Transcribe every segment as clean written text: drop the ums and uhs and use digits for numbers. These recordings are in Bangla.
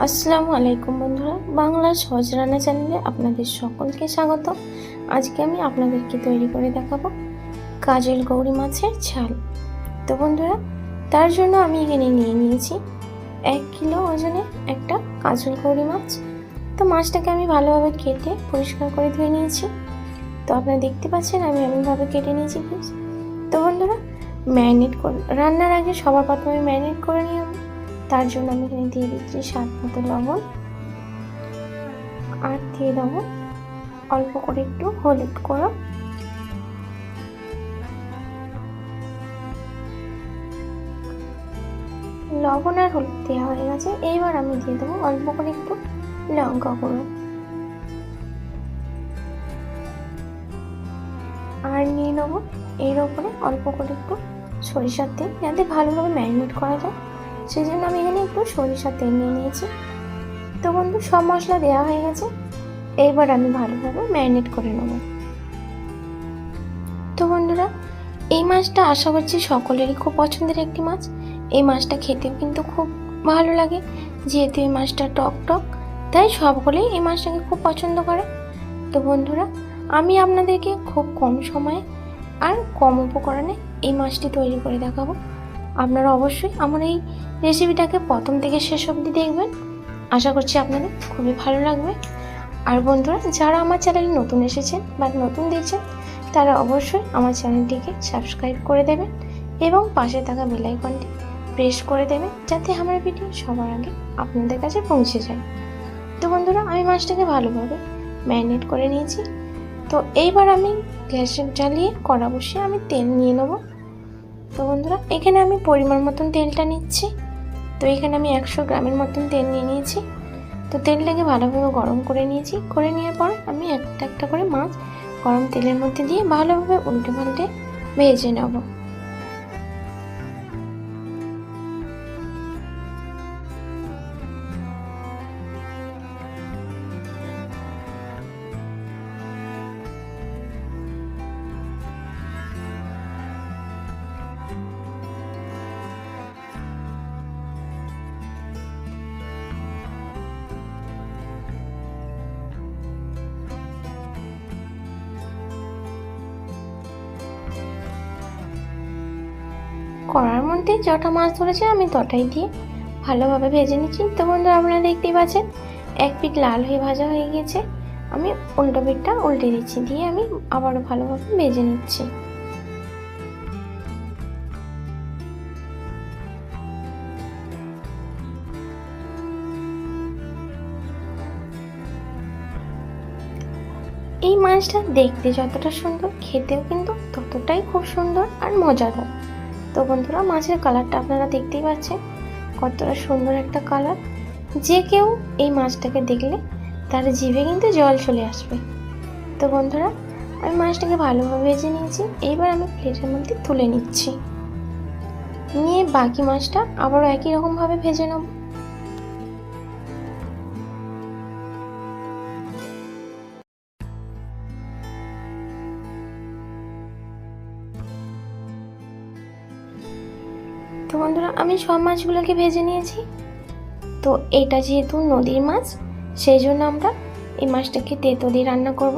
আসসালামু আলাইকুম বন্ধুরা, বাংলা সহজ রান্না চ্যানেলে আপনাদের সকলকে স্বাগত। আজকে আমি আপনাদেরকে তৈরি করে দেখাবো কাজল গৌরী মাছের ঝাল। তো বন্ধুরা, তার জন্য আমি এখানে নিয়ে নিয়েছি 1 কিলো ওজনের একটা কাজল গৌরী মাছ। তো মাছটাকে আমি ভালোভাবে কেটে পরিষ্কার করে ধুয়ে নিয়েছি। তো আপনারা দেখতে পাচ্ছেন আমি এমনভাবে কেটে নিয়েছি। তো বন্ধুরা, রান্নার আগে সবার প্রথমে ম্যারিনেট করে নিয়ে তার জন্য আমি এখানে দিয়ে দিচ্ছি স্বাদ মতো লবণ, আর দিয়ে দেবো অল্প করে একটু হলুদ গুঁড়ো। লবণ আর হলুদ দেওয়া হয়ে গেছে। এইবার আমি দিয়ে দেবো অল্প করে একটু লঙ্কা গুঁড়ো, আর নিয়ে নেবো এর ওপরে অল্প করে একটু সরিষার তেল, যাতে ভালোভাবে ম্যারিনেট করা যায় সেই জন্য আমি এখানে একটু সরিষার তেল নিয়ে নিয়েছি। তো বন্ধু, সব মশলা দেওয়া হয়ে গেছে। এইবার আমি ভালোভাবে ম্যারিনেট করে নেব। তো বন্ধুরা, এই মাছটা আশা করছি সকলেরই খুব পছন্দের একটি মাছ। এই মাছটা খেতেও কিন্তু খুব ভালো লাগে, যেহেতু এই মাছটা টক টক, তাই সকলেই এই মাছটাকে খুব পছন্দ করে। তো বন্ধুরা, আমি আপনাদেরকে খুব কম সময়ে আর কম উপকরণে এই মাছটি তৈরি করে দেখাবো। আপনারা অবশ্যই আমার এই রেসিপিটাকে প্রথম থেকে শেষ অবধি দেখবেন, আশা করছি আপনাদের খুবই ভালো লাগবে। আর বন্ধুরা, যারা আমার চ্যানেলে নতুন এসেছেন বা নতুন দেখছেন, তারা অবশ্যই আমার চ্যানেলটিকে সাবস্ক্রাইব করে দেবেন এবং পাশে থাকা বেল আইকনটি প্রেস করে দেবেন, যাতে আমার ভিডিও সবার আগে আপনাদের কাছে পৌঁছে যায়। তো বন্ধুরা, আমি মাছটাকে ভালোভাবে ম্যারিনেট করে নিয়েছি। তো এইবার আমি গ্যাস জ্বালিয়ে কড়া বসিয়ে আমি তেল নিয়ে নেব। তো বন্ধুরা, এখানে আমি পরিমাণ মতন তেলটা নিচ্ছি। তো এখানে আমি 100 গ্রামের মতন তেল নিয়ে নিয়েছি। তো তেলটাকে ভালোভাবে গরম করে নিয়েছি। করে নেওয়ার পর আমি একটা একটা করে মাছ গরম তেলের মধ্যে দিয়ে ভালোভাবে উল্টে পাল্টে ভেজে নেব। কড়ার মধ্যে যটা মাছ ধরেছে আমি তটাই দিয়ে ভালোভাবে ভেজে নিচ্ছি। তো বন্ধুরা, আপনারা দেখতেই পাচ্ছেন এক পিঠ লাল হয়ে ভাজা হয়ে গিয়েছে। আমি উল্টো পিঠটা উল্টে দিচ্ছি, দিয়ে আমি আবারও ভালোভাবে ভেজে নিচ্ছি। এই মাছটা দেখতে যতটা সুন্দর, খেতেও কিন্তু ততটাই খুব সুন্দর আর মজাদার। তো বন্ধুরা, মাছের কালারটা আপনারা দেখতেই পাচ্ছেন, কতটা সুন্দর একটা কালার। যে কেউ এই মাছটাকে দেখলে তার জিভে কিন্তু জল চলে আসবে। তো বন্ধুরা, আমি মাছটাকে ভালোভাবে ভেজে নিয়েছি। এইবার আমি প্লেটের মধ্যে তুলে নিচ্ছি, নিয়ে বাকি মাছটা আবারও একই রকমভাবে ভেজে নেব। তো বন্ধুরা, আমি সব মাছগুলোকে ভেজে নিয়েছি। তো এটা যেহেতু নদীর মাছ, সেই জন্য আমরা এই মাছটাকে তেঁতো দিয়ে রান্না করব,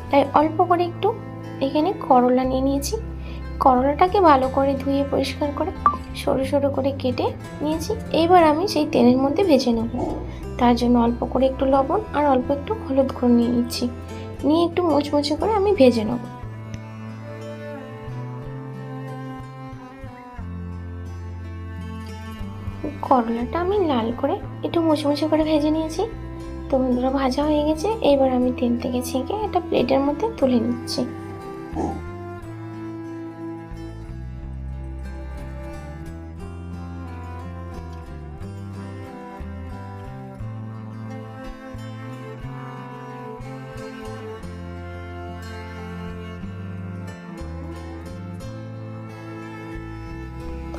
তাই অল্প করে একটু এখানে করলা নিয়ে নিয়েছি। করলাটাকে ভালো করে ধুয়ে পরিষ্কার করে সরু সরু করে কেটে নিয়েছি। এইবার আমি সেই তেলের মধ্যে ভেজে নেব। তার জন্য অল্প করে একটু লবণ আর অল্প একটু হলুদ গুঁড়ো নিয়ে নিচ্ছি, নিয়ে একটু মুচমুচে করে আমি ভেজে নেব। করলাটা আমি লাল করে একটু মুচমুচে করে ভেজে নিয়েছি। তো বন্ধুরা, ভাজা হয়ে গেছে। এইবার আমি তেল থেকে ছেঁকে একটা প্লেটের মধ্যে তুলে নিচ্ছি।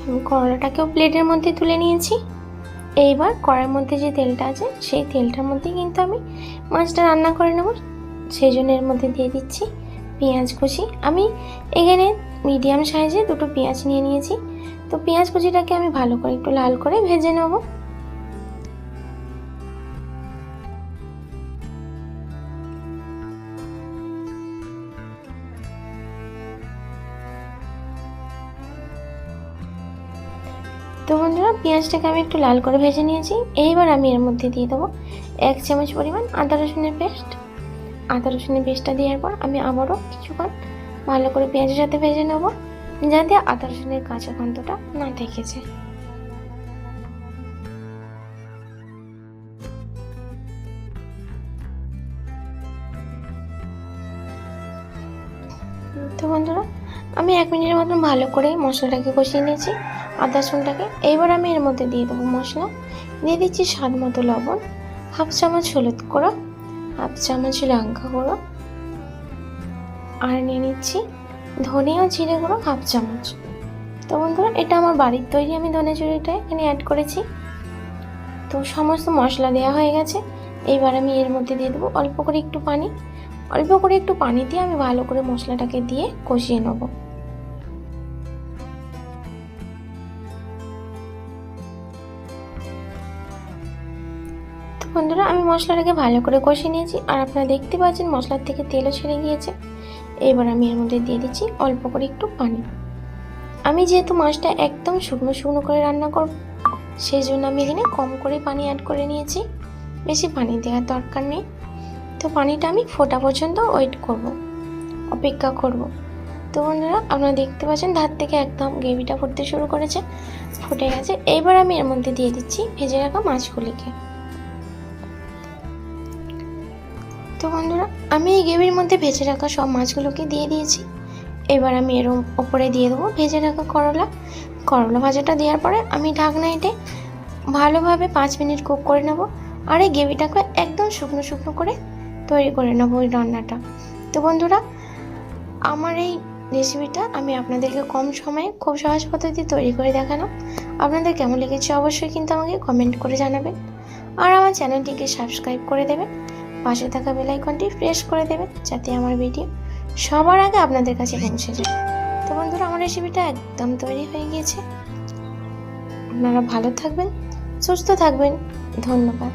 আমি করলাটাকেও প্লেটের মধ্যে তুলে নিয়েছি। এইবার কড়াইয়ের মধ্যে যে তেলটা আছে, সেই তেলটার মধ্যে কিন্তু আমি মাছটা রান্না করে নেব। সেই জন্য এর মধ্যে দিয়ে দিচ্ছি পেঁয়াজ কুচি। আমি এখানে মিডিয়াম সাইজে দুটো পেঁয়াজ নিয়ে নিয়েছি। তো পেঁয়াজ কুচিটাকে আমি ভালো করে একটু লাল করে ভেজে নেব। বন্ধুরা, পেঁয়াজটাকে আমি একটু লাল করে ভেজে নিয়েছি। এইবার আমি এর মধ্যে দিয়ে দেবো 1 চামচ পরিমাণ আদা রসুনের পেস্ট। আদা রসুনের পেস্টটা দেওয়ার পর আমি আবারও কিছুক্ষণ ভালো করে পেঁয়াজের সাথে ভেজে নেব, যাতে আদা রসুনের কাঁচা গন্ধটা না থেকে যায়। তো বন্ধুরা, আমি 1 মিনিটের মতন ভালো করে মশলাটাকে কষিয়ে নিয়েছি, আদা রসুনটাকে। এইবার আমি এর মধ্যে দিয়ে দেবো মশলা। দিয়ে দিচ্ছি স্বাদ মতো লবণ, 1/2 চামচ হলুদ গুঁড়ো, 1/2 চামচ লঙ্কা গুঁড়ো, আর নিয়ে নিচ্ছি ধনে ও জিরে গুঁড়ো 1/2 চামচ। তো বন্ধুরা, এটা আমার বাড়ির তৈরি, আমি ধনে জিরেটা এখানে অ্যাড করেছি। তো সমস্ত মশলা দেওয়া হয়ে গেছে। এইবার আমি এর মধ্যে দিয়ে দেবো অল্প করে একটু পানি। অল্প করে একটু পানি দিয়ে আমি ভালো করে মশলাটাকে দিয়ে কষিয়ে নেব। তো বন্ধুরা, আমি মশলাটাকে ভালো করে কষিয়ে নিয়েছি, আর আপনারা দেখতে পাচ্ছেন মশলার থেকে তেলও ছেড়ে গিয়েছে। এবার আমি এর মধ্যে দিয়ে দিচ্ছি অল্প করে একটু পানি। আমি যেহেতু মাছটা একদম শুকনো শুকনো করে রান্না করব, সেই জন্য আমি এখানে কম করে পানি অ্যাড করে নিয়েছি, বেশি পানি দেওয়ার দরকার নেই। তো পানিটা আমি ফোটা পর্যন্ত ওয়েট করব, অপেক্ষা করব। তো বন্ধুরা, আপনারা দেখতে পাচ্ছেন ধার থেকে একদম গ্রেভিটা ফুটতে শুরু করেছে, ফুটে গেছে। এইবার আমি এর মধ্যে দিয়ে দিচ্ছি ভেজে রাখা মাছগুলিকে। তো বন্ধুরা, আমি এই গ্রেভির মধ্যে ভেজে রাখা সব মাছগুলোকে দিয়ে দিয়েছি। এবার আমি এর ওপরে দিয়ে দেবো ভেজে রাখা করলা ভাজাটা দেওয়ার পরে আমি ঢাকনা এঁটে ভালোভাবে 5 মিনিট কুক করে নেব। আর এই গ্রেভিটাকে একদম শুকনো শুকনো করে তৈরি করে নেবো ওই রান্নাটা। তো বন্ধুরা, আমার এই রেসিপিটা আমি আপনাদেরকে কম সময়ে খুব সহজ পদ্ধতি তৈরি করে দেখালাম। আপনাদের কেমন লেগেছে অবশ্যই কিন্তু আমাকে কমেন্ট করে জানাবেন। আর আমার চ্যানেলটিকে সাবস্ক্রাইব করে দেবেন, পাশে থাকা বেল আইকনটি প্রেস করে দেবেন, যাতে আমার ভিডিও সবার আগে আপনাদের কাছে পৌঁছে যায়। তো বন্ধুরা, আমার রেসিপিটা একদম তৈরি হয়ে গিয়েছে। আপনারা ভালো থাকবেন, সুস্থ থাকবেন। ধন্যবাদ।